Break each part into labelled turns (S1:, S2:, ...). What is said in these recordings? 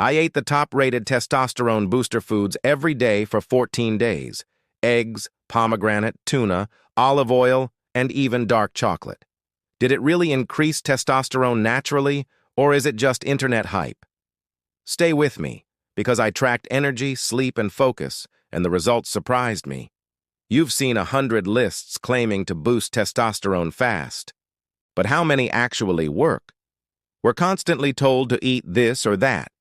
S1: I ate the top-rated testosterone booster foods every day for 14 days. Eggs, pomegranate, tuna, olive oil, and even dark chocolate. Did it really increase testosterone naturally, or is it just internet hype? Stay with me, because I tracked energy, sleep, and focus, and the results surprised me. You've seen 100 lists claiming to boost testosterone fast. But how many actually work? We're constantly told to eat this or that.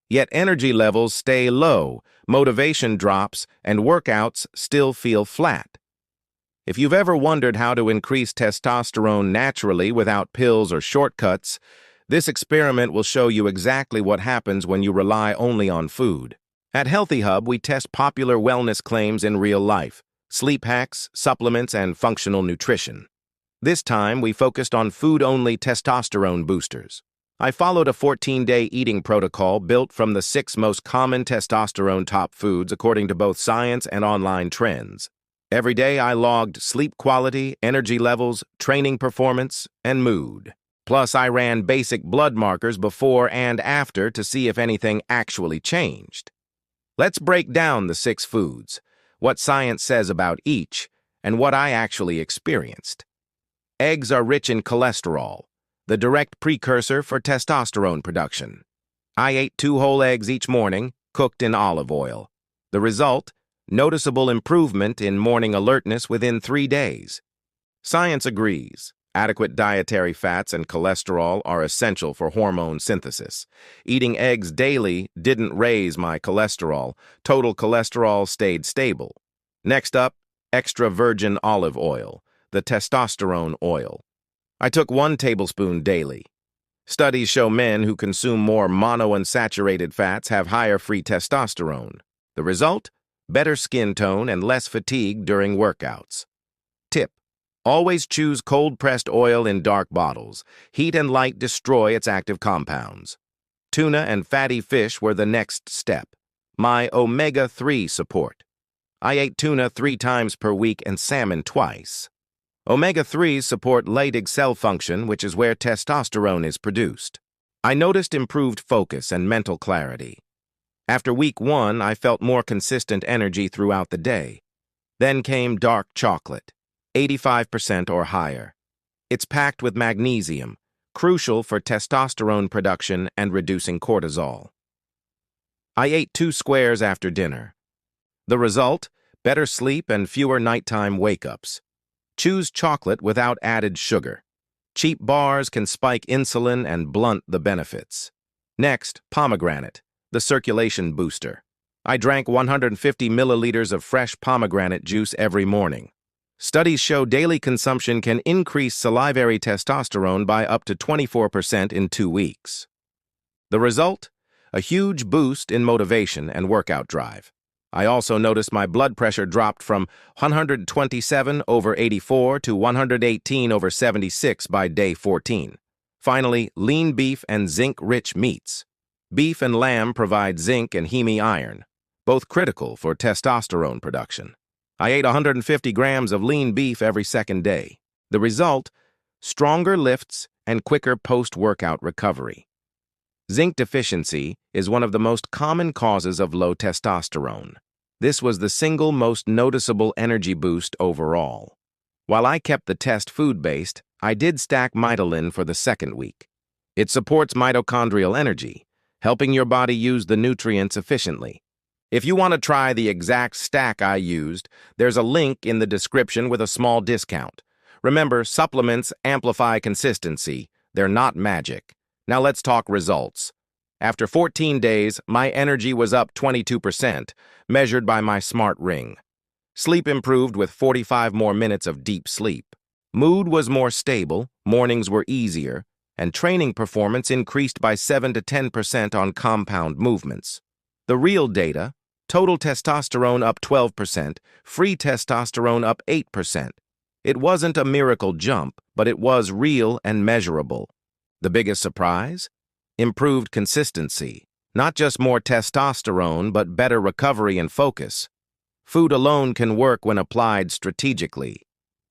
S1: Yet energy levels stay low, motivation drops, and workouts still feel flat. If you've ever wondered how to increase testosterone naturally without pills or shortcuts, this experiment will show you exactly what happens when you rely only on food. At Healthy Hub, we test popular wellness claims in real life: sleep hacks, supplements, and functional nutrition. This time, we focused on food-only testosterone boosters. I followed a 14-day eating protocol built from the 6 most common testosterone top foods according to both science and online trends. Every day, I logged sleep quality, energy levels, training performance, and mood. Plus, I ran basic blood markers before and after to see if anything actually changed. Let's break down the 6 foods, what science says about each, and what I actually experienced. Eggs are rich in cholesterol, the direct precursor for testosterone production. I ate 2 whole eggs each morning, cooked in olive oil. The result? Noticeable improvement in morning alertness within 3 days. Science agrees. Adequate dietary fats and cholesterol are essential for hormone synthesis. Eating eggs daily didn't raise my cholesterol. Total cholesterol stayed stable. Next up, extra virgin olive oil, the testosterone oil. I took 1 tablespoon daily. Studies show men who consume more monounsaturated fats have higher free testosterone. The result? Better skin tone and less fatigue during workouts. Tip: always choose cold-pressed oil in dark bottles. Heat and light destroy its active compounds. Tuna and fatty fish were the next step. My omega-3 support. I ate tuna 3 times per week and salmon twice. Omega-3s support Leydig cell function, which is where testosterone is produced. I noticed improved focus and mental clarity. After week 1, I felt more consistent energy throughout the day. Then came dark chocolate, 85% or higher. It's packed with magnesium, crucial for testosterone production and reducing cortisol. I ate 2 squares after dinner. The result? Better sleep and fewer nighttime wake-ups. Choose chocolate without added sugar. Cheap bars can spike insulin and blunt the benefits. Next, pomegranate, the circulation booster. I drank 150 milliliters of fresh pomegranate juice every morning. Studies show daily consumption can increase salivary testosterone by up to 24% in 2 weeks. The result? A huge boost in motivation and workout drive. I also noticed my blood pressure dropped from 127/84 to 118/76 by day 14. Finally, lean beef and zinc-rich meats. Beef and lamb provide zinc and heme iron, both critical for testosterone production. I ate 150 grams of lean beef every second day. The result? Stronger lifts and quicker post-workout recovery. Zinc deficiency is one of the most common causes of low testosterone. This was the single most noticeable energy boost overall. While I kept the test food-based, I did stack Mitolyn for the 2nd week. It supports mitochondrial energy, helping your body use the nutrients efficiently. If you want to try the exact stack I used, there's a link in the description with a small discount. Remember, supplements amplify consistency. They're not magic. Now let's talk results. After 14 days, my energy was up 22%, measured by my smart ring. Sleep improved with 45 more minutes of deep sleep. Mood was more stable, mornings were easier, and training performance increased by 7 to 10% on compound movements. The real data: total testosterone up 12%, free testosterone up 8%. It wasn't a miracle jump, but it was real and measurable. The biggest surprise? Improved consistency. Not just more testosterone, but better recovery and focus. Food alone can work when applied strategically.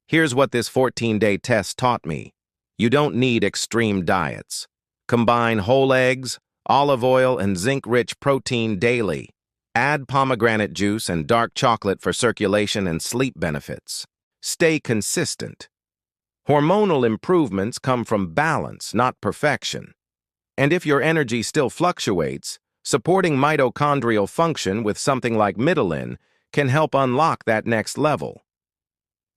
S1: Here's what this 14-day test taught me. You don't need extreme diets. Combine whole eggs, olive oil, and zinc-rich protein daily. Add pomegranate juice and dark chocolate for circulation and sleep benefits. Stay consistent. Hormonal improvements come from balance, not perfection. And if your energy still fluctuates, supporting mitochondrial function with something like Mitolyn can help unlock that next level.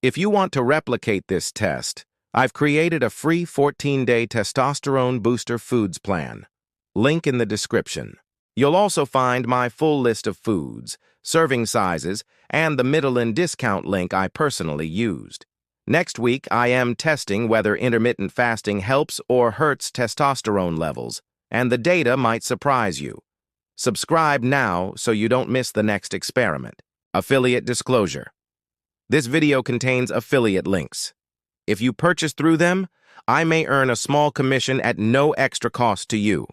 S1: If you want to replicate this test, I've created a free 14-day testosterone booster foods plan. Link in the description. You'll also find my full list of foods, serving sizes, and the Mitolyn discount link I personally used. Next week, I am testing whether intermittent fasting helps or hurts testosterone levels, and the data might surprise you. Subscribe now so you don't miss the next experiment. Affiliate disclosure. This video contains affiliate links. If you purchase through them, I may earn a small commission at no extra cost to you.